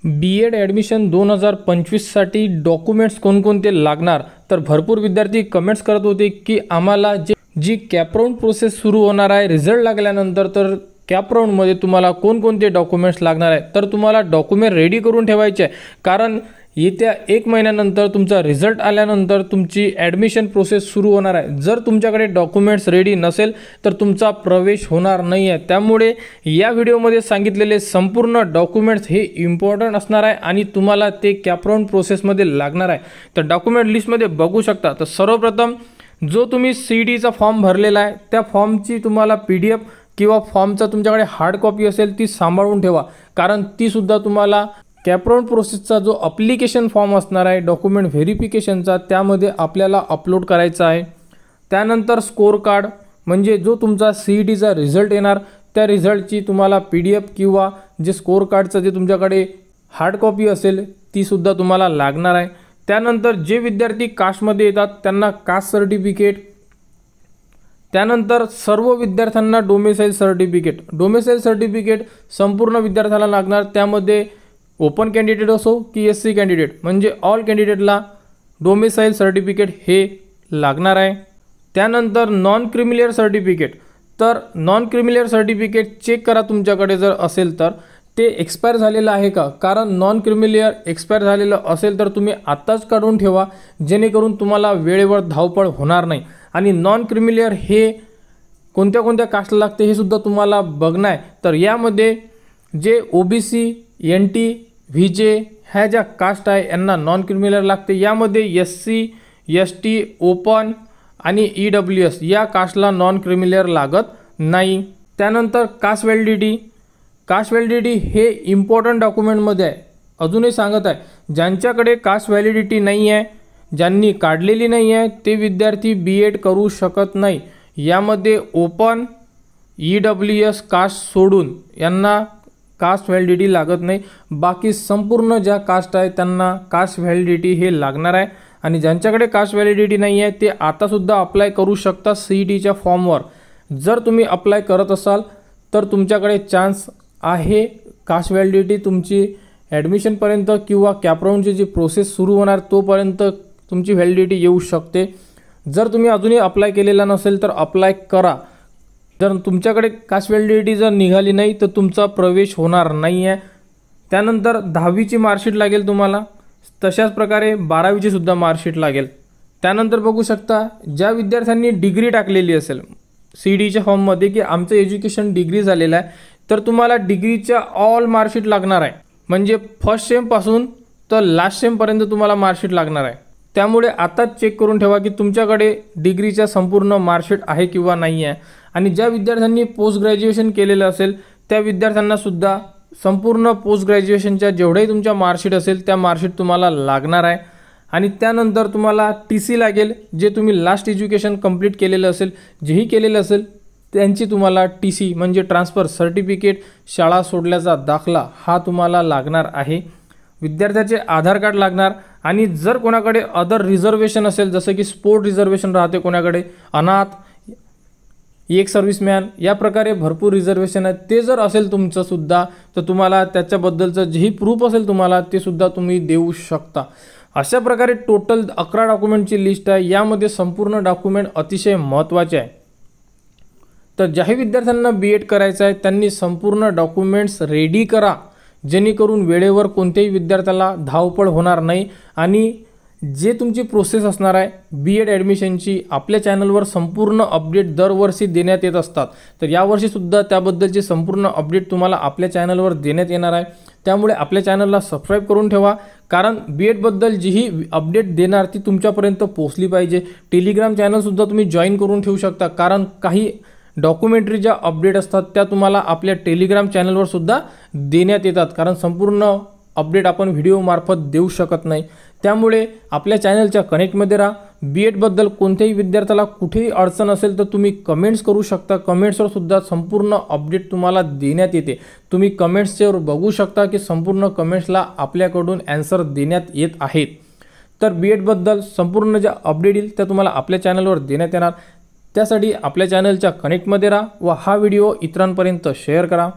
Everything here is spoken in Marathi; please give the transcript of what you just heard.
B.Ed ॲडमिशन 2025साठी डॉक्युमेंट्स कोणकोणते लागणार। तर भरपूर विद्यार्थी कमेंट्स करत होते की आम्हाला जी कॅप राउंड प्रोसेस सुरू होणार आहे रिझल्ट लागल्यानंतर, तर कॅप राउंडमध्ये तुम्हाला कोणकोणते डॉक्युमेंट्स लागणार आहे। तर तुम्हाला डॉक्युमेंट रेडी करून ठेवायचे आहे, कारण येत्या 1 महिन्यानंतर तुमचा रिझल्ट आल्यानंतर तुमची ॲडमिशन प्रोसेस सुरू होणार आहे। जर तुमच्याकडे डॉक्युमेंट्स रेडी नसेल तर तुमचा प्रवेश होणार नाही आहे। त्यामुळे या व्हिडिओमध्ये सांगितलेले संपूर्ण डॉक्युमेंट्स हे इम्पॉर्टंट असणार आहे आणि तुम्हाला ते कॅप राउंड प्रोसेसमध्ये लागणार आहे। तर डॉक्युमेंट लिस्टमध्ये बघू शकता। तर सर्वप्रथम जो तुम्ही CETचा फॉर्म भरलेला आहे त्या फॉर्मची तुम्हाला PDF किंवा फॉर्मचा तुमच्याकडे हार्ड कॉपी असेल ती सांभाळून ठेवा, कारण ती सुद्धा तुम्हाला कॅप राउंड प्रोसेसचा जो ॲप्लिकेशन फॉर्म असणार आहे डॉक्युमेंट व्हेरिफिकेशनचा त्यामध्ये आपल्याला अपलोड करायचा आहे। त्यानंतर स्कोर कार्ड म्हणजे जो तुमचा CETचा रिझल्ट येणार त्या रिझल्टची तुम्हाला PDF किंवा जे स्कोर कार्डचं जे तुमच्याकडे हार्ड कॉपी असेल ती सुद्धा तुम्हाला लागणार आहे। त्यानंतर जे विद्यार्थी कास्टमध्ये येतात त्यांना कास्ट सर्टिफिकेट, त्यानंतर सर्व विद्यार्थ्यांना डोमेसाइल सर्टिफिकेट संपूर्ण विद्यार्थ्याला लागणार। त्यामध्ये ओपन कॅन्डिडेट असो की SC कॅन्डिडेट म्हणजे ऑल कॅन्डिडेटला डोमेसाइल सर्टिफिकेट हे लागणार आहे। त्यानंतर नॉन क्रिमिलियर सर्टिफिकेट, तर नॉन क्रिमिलियर सर्टिफिकेट चेक करा तुमच्याकडे जर असेल तर ते एक्सपायर झालेलं आहे का, कारण नॉन क्रिमिलियर एक्सपायर झालेलं असेल तर तुम्ही आत्ताच काढून ठेवा, जेणेकरून तुम्हाला वेळेवर धावपळ होणार नाही। आणि नॉन क्रिमिलियर हे कोणत्या कोणत्या कास्टला लागते हे सुद्धा तुम्हाला बघणं आहे। तर यामध्ये जे OBC NT VJ ह्या ज्या कास्ट आहे यांना नॉन क्रिमिलियर लागते। यामध्ये SC ST ओपन आणि EWS या कास्टला नॉन क्रिमिलियर लागत नाही। त्यानंतर कास्ट व्हॅलिडिटी हे इम्पॉर्टंट डॉक्युमेंटमध्ये आहे। अजूनही सांगत आहे, ज्यांच्याकडे कास्ट व्हॅलिडिटी नाही आहे, ज्यांनी काढलेली नाही आहे ते विद्यार्थी B.Ed करू शकत नाही। यामध्ये ओपन EWS कास्ट सोडून यांना कास्ट व्हॅलिडिटी लागत नाही। बाकी संपूर्ण ज्या कास्ट आहे त्यांना कास्ट व्हॅलिडिटी हे लागणार आहे। आणि ज्यांच्याकडे कास्ट व्हॅलिडिटी नाही आहे ते आतासुद्धा अप्लाय करू शकता CETच्या फॉर्मवर। जर तुम्ही अप्लाय करत असाल तर तुमच्याकडे चान्स आहे कास्ट व्हॅलिडिटी तुमची ॲडमिशनपर्यंत किंवा कॅप राउंडची जी प्रोसेस सुरू होणार तोपर्यंत तुमची व्हॅलिडिटी येऊ शकते। जर तुम्ही अजूनही अप्लाय केलेला नसेल तर अप्लाय करा। जर तुमच्याकडे कास्ट व्हॅलिडिटी जर निघाली नाही तर तुमचा प्रवेश होणार नाही आहे। त्यानंतर 10वीची मार्कशीट लागेल तुम्हाला, तशाच प्रकारे 12वीची सुद्धा मार्कशीट लागेल। त्यानंतर बघू शकता ज्या विद्यार्थ्यांनी डिग्री टाकलेली असेल CETच्या फॉर्ममध्ये की आमचं एज्युकेशन डिग्री झालेलं आहे, तर तुम्हाला डिग्रीच्या ऑल मार्कशीट लागणार आहे। म्हणजे फर्स्ट सेमपासून तर लास्ट सेमपर्यंत तुम्हाला मार्कशीट लागणार आहे। त्यामुळे आताच चेक करून ठेवा की तुमच्याकडे डिग्रीच्या संपूर्ण मार्कशीट आहे किंवा नाही आहे। आणि ज्या विद्यार्थ्यांनी पोस्ट ग्रॅज्युएशन केलेलं असेल त्या विद्यार्थ्यांना सुद्धा संपूर्ण पोस्ट ग्रॅज्युएशनच्या जेवढेही तुमच्या मार्कशीट असेल त्या मार्कशीट तुम्हाला लागणार आहे। आणि त्यानंतर तुम्हाला TC लागेल, जे तुम्ही लास्ट एज्युकेशन कंप्लीट केलेलं असेल, जेही केलेलं असेल त्यांची तुम्हाला TC म्हणजे ट्रान्सफर सर्टिफिकेट, शाळा सोडल्याचा दाखला हा तुम्हाला लागणार आहे। विद्यार्थ्याचे आधार कार्ड लागणार। आणि जर कोणाकडे अदर रिझर्वेशन असेल, जसं की स्पोर्ट रिझर्वेशन राहते कोणाकडे, अनाथ, एक सर्व्हिसमॅन, या प्रकारे भरपूर रिझर्वेशन आहेत, ते जर असेल तुमचं सुद्धा तर तुम्हाला त्याच्याबद्दलचं जेही प्रूफ असेल तुम्हाला ते सुद्धा तुम्ही देऊ शकता। अशा प्रकारे टोटल 11 डॉक्युमेंटची लिस्ट आहे। यामध्ये संपूर्ण डॉक्युमेंट अतिशय महत्त्वाचे आहे। तर ज्याही विद्यार्थ्यांना B.Ed करायचं आहे त्यांनी संपूर्ण डॉक्युमेंट्स रेडी करा, जेणेकरून वेळेवर कोणत्याही विद्यार्थ्याला धावपळ होणार नाही। आणि जे तुमची प्रोसेस असणार आहे B.Ed ॲडमिशनची आपल्या चॅनलवर संपूर्ण अपडेट दरवर्षी देण्यात येत असतात। तर यावर्षीसुद्धा त्याबद्दलची संपूर्ण अपडेट तुम्हाला आपल्या चॅनलवर देण्यात येणार आहे। त्यामुळे आपल्या चॅनलला सबस्क्राईब करून ठेवा, कारण B.Edबद्दल जीही अपडेट देणार ती तुमच्यापर्यंत पोहोचली पाहिजे। टेलिग्राम चॅनलसुद्धा तुम्ही जॉईन करून ठेवू शकता, कारण काही डॉक्युमेंटरी ज्या अपडेट असतात त्या तुम्हाला आपल्या टेलिग्राम चॅनलवर सुद्धा देण्यात येतात, कारण संपूर्ण अपडेट आपण व्हिडिओमार्फत देऊ शकत नाही। त्यामुळे आपल्या चॅनलच्या कनेक्टमध्ये राहा। B.Edबद्दल कोणत्याही विद्यार्थ्याला कुठेही अडचण असेल तर तुम्ही कमेंट्स करू शकता। कमेंट्सवर सुद्धा संपूर्ण अपडेट तुम्हाला देण्यात येते। तुम्ही कमेंट्सवर बघू शकता की संपूर्ण कमेंट्सला आपल्याकडून ॲन्सर देण्यात येत आहेत। तर B.Edबद्दल संपूर्ण ज्या अपडेट येईल त्या तुम्हाला आपल्या चॅनलवर देण्यात येणार। त्यासाठी आपल्या चॅनलच्या कनेक्टमध्ये राहा व हा व्हिडिओ इतरांपर्यंत शेअर करा।